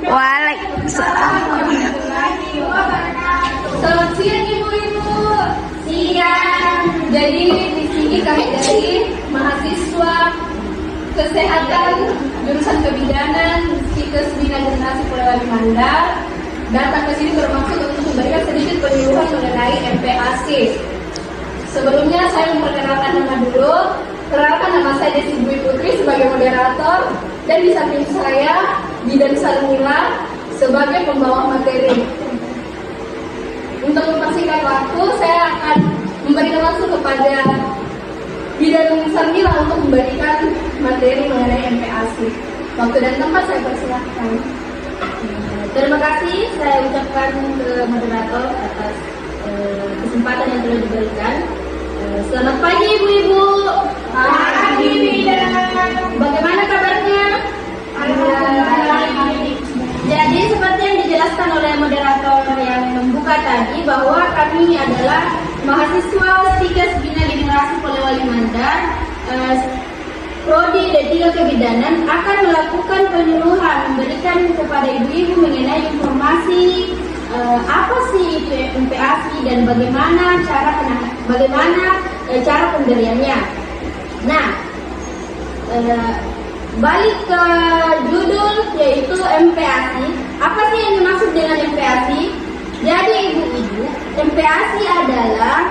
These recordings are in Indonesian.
Waalaikumsalam. Selamat siang Ibu-ibu. Siang. Jadi di sini kami dari mahasiswa kesehatan jurusan kebidanan Psikes Bina Generasi Polewali Mandar datang ke sini bermaksud untuk memberikan sedikit penyuluhan mengenai MPASI. Sebelumnya saya memperkenalkan nama dulu. Perkenalkan, nama saya Desi Dwi Putri sebagai moderator dan di samping saya Bidan Sarmila sebagai pembawa materi. Untuk mempersingkat waktu, saya akan memberikan langsung kepada Bidan Sarmila untuk memberikan materi mengenai MPASI. Waktu dan tempat saya persilahkan. Terima kasih saya ucapkan ke moderator atas kesempatan yang telah diberikan. Selamat pagi Ibu-ibu. Pagi Bidan. Bagaimana kabarnya? Jadi seperti yang dijelaskan oleh moderator yang membuka tadi bahwa kami adalah mahasiswa Psikes Bina Generasi Polewali Mandar Prodi D3 Kebidanan akan melakukan penyuluhan, memberikan kepada ibu-ibu mengenai informasi apa sih itu MPASI dan bagaimana cara pemberiannya. Nah, balik ke judul yaitu MPASI. Apa sih yang dimaksud dengan MPASI? Jadi ibu-ibu, MPASI adalah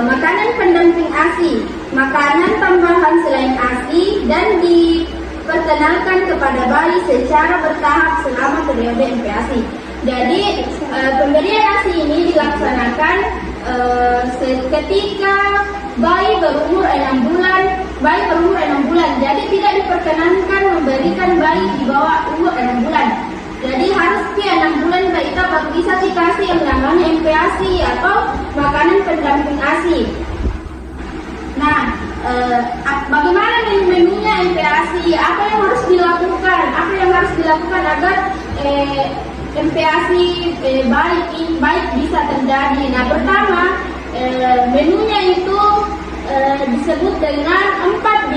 makanan pendamping ASI, makanan tambahan selain ASI dan diperkenalkan kepada bayi secara bertahap selama periode MPASI. Jadi pemberian ASI ini dilaksanakan ketika bayi berumur 6 bulan. Jadi tidak diperkenankan memberikan bayi di bawah umur 6 bulan. Jadi harus 6 bulan kita baru bisa dikasih yang namanya MPASI atau makanan pendamping ASI. Nah, bagaimana menunya MPASI? Apa yang harus dilakukan agar MPASI baik bisa terjadi? Nah, pertama menunya itu disebut dengan 4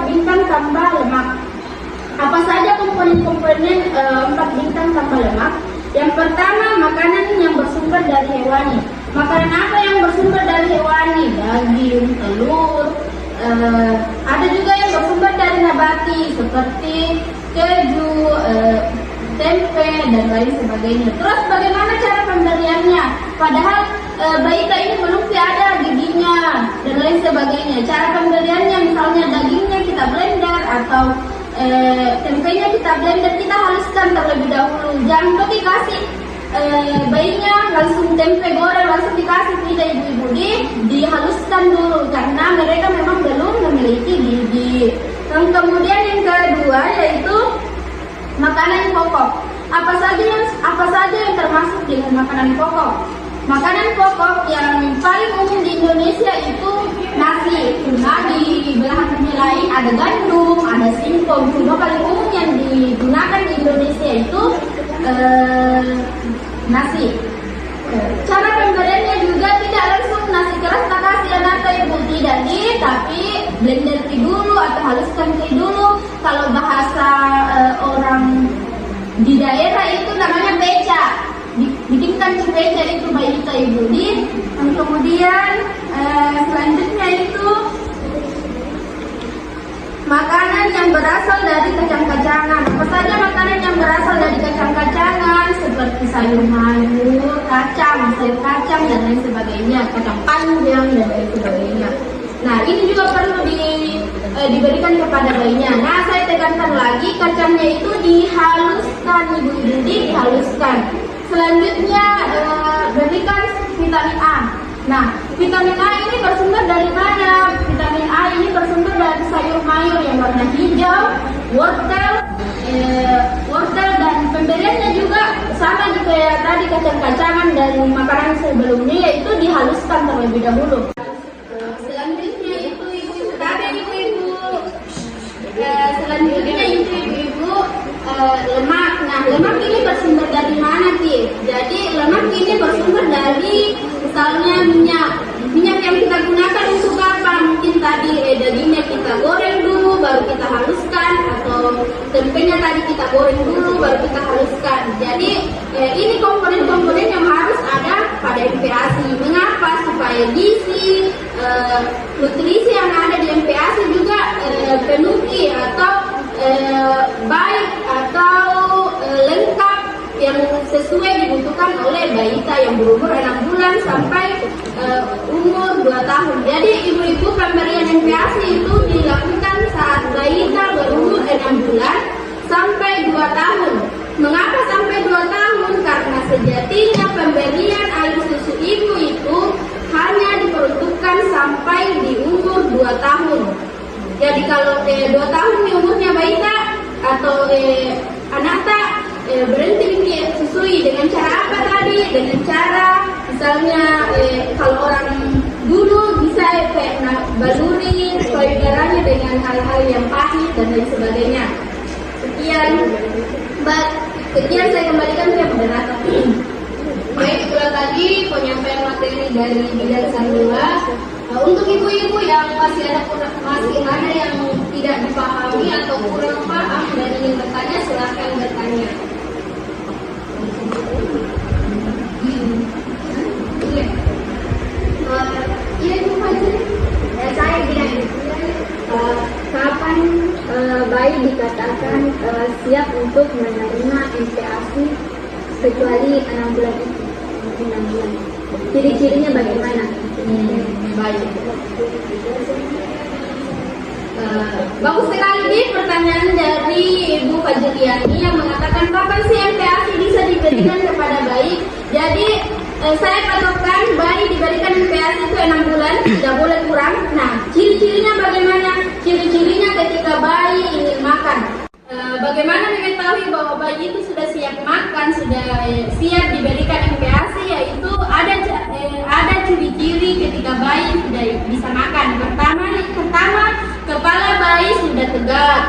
bintang tambah lemak. Apa saja komponen-komponen 4 bintang tambah lemak? Yang pertama, makanan yang bersumber dari hewani. Makanan apa yang bersumber dari hewani? Daging, telur. Ada juga yang bersumber dari nabati seperti keju, tempe dan lain sebagainya. Terus bagaimana cara pemberiannya? Padahal bayi ini belum ada giginya dan lain sebagainya. Cara pemberiannya misalnya dagingnya kita blender atau tempenya kita blender, kita haluskan terlebih dahulu. Jangan pergi kasih bayinya langsung tempe goreng langsung dikasih, tidak ibu-ibu, dihaluskan dulu karena mereka memang belum memiliki gigi. Dan kemudian yang kedua yaitu makanan pokok. Apa saja yang termasuk dengan makanan pokok? Makanan pokok yang paling umum di Indonesia itu nasi. Nah, di belahan dunia lain ada gandum, ada singkong. Cuma paling umum yang digunakan di Indonesia itu nasi. Cara pemberiannya juga tidak langsung nasi keras tak kasih anak ibu, tidak tapi blender dulu atau haluskan dulu. Kalau bahasa orang di daerah itu namanya beca. Bikinkan beca itu bayi kita ibu. Dan kemudian selanjutnya itu makanan yang berasal dari kacang-kacangan. Apa saja makanan yang berasal dari kacang-kacangan seperti sayur mayur, sayur kacang dan lain sebagainya, kacang panjang dan lain sebagainya. Nah, ini juga perlu diberikan kepada bayinya. Nah, saya tekankan lagi, kacangnya itu dihaluskan ibu-ibu, dihaluskan. Selanjutnya berikan vitamin A. Nah, vitamin A ini bersumber dari mana? Vitamin A ini bersumber dari sayur mayur yang warna hijau, wortel dan pemberiannya juga sama kayak tadi kacang-kacangan dan makanan sebelumnya, yaitu dihaluskan terlebih dahulu. Selanjutnya itu ibu-ibu. Selanjutnya itu ibu-ibu lemak. Nah, lemak ini bersumber dari mana, Ti? Jadi lemak ini bersumber dari misalnya minyak yang kita gunakan untuk apa? Mungkin tadi dagingnya kita goreng dulu baru kita haluskan, atau atau tempenya tadi kita goreng dulu baru kita haluskan. Jadi ini komponen-komponen yang harus ada pada MPASI. Mengapa? Supaya gizi, nutrisi yang ada di MPASI juga penuhi atau baik atau lengkap yang sesuai dibutuhkan oleh balita yang berumur 6 bulan sampai umur 2 tahun. Jadi ibu-ibu pemberian MPASI itu dilakukan saat balita berumur 6 bulan sampai 2 tahun. Mengapa sampai 2 tahun? Karena sejatinya pemberian air susu ibu itu hanya diperuntukkan sampai di umur 2 tahun. Jadi kalau 2 tahun di umurnya balita atau anak tak berhenti susui dengan cara apa tadi? Dengan cara misalnya kalau orang dulu bisa baluri payudaranya dengan hal-hal yang pahit dan lain sebagainya. Sekian saya kembalikan ke moderator. Baik, itulah tadi penyampaian materi dari Bidan Sanula. Untuk ibu-ibu yang masih ada yang tidak dipahami atau kurang paham dan ingin bertanya, silakan bertanya. Iya, Ibu Fajri. Saya bilang, kapan bayi dikatakan siap untuk menerima MPASI kecuali 6 bulan itu? 6 bulan. Ciri-cirinya bagaimana? Baik. Bagus sekali nih pertanyaan dari Ibu Fajriani yang mengatakan kapan sih MPASI bisa diberikan kepada bayi. Jadi saya patokkan bayi diberikan MPASI itu 6 bulan, tidak boleh kurang. Nah, ciri-cirinya bagaimana? Ciri-cirinya ketika bayi ingin makan. Bagaimana mengetahui bahwa bayi itu sudah siap makan, sudah siap diberikan MPASI, yaitu ada ciri-ciri ketika bayi sudah bisa makan. Pertama, kepala bayi sudah tegak.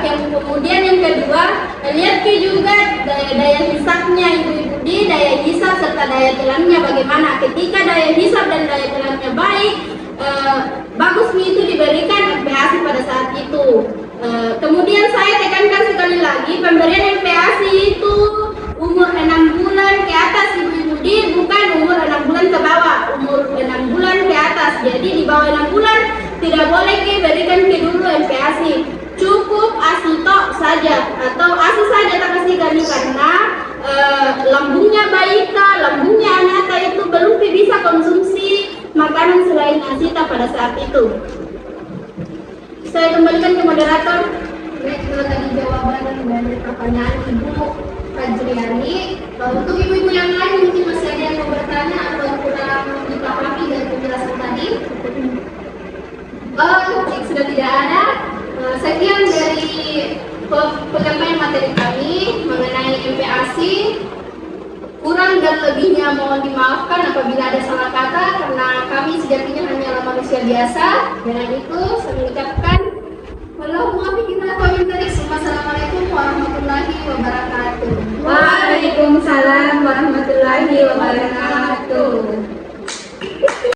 Yang kemudian yang kedua, lihat juga daya hisapnya ibu-ibu, daya hisap serta daya telannya bagaimana. Ketika daya hisap dan daya telannya baik, bagus itu diberikan MPASI pada saat itu. Kemudian saya tekankan sekali lagi, pemberian MPASI itu umur 6 bulan ke atas ibu-ibu, bukan umur 6 bulan ke bawah, umur 6 bulan ke atas. Jadi di bawah 6 bulan tidak boleh diberikan dulu MPASI. Cukup ASI tok saja atau ASI saja tak kasih kami karena lambungnya balita, lambungnya anak itu belum bisa konsumsi makanan selain ASI pada saat itu. Saya kembalikan ke moderator. Baik, kalau tadi jawaban dari pertanyaan Ibu Fajriani, Untuk ibu-ibu yang lain mungkin masih ada yang mau bertanya atau kurang dipahami dari penjelasan tadi. Sudah tidak ada. Sekian dari penyampaian materi kami mengenai MPASI. Kurang dan lebihnya mohon dimaafkan apabila ada salah kata, karena kami sejatinya hanyalah manusia biasa. Dengan itu saya mengucapkan Wassalamualaikum warahmatullahi wabarakatuh. Waalaikumsalam warahmatullahi wabarakatuh.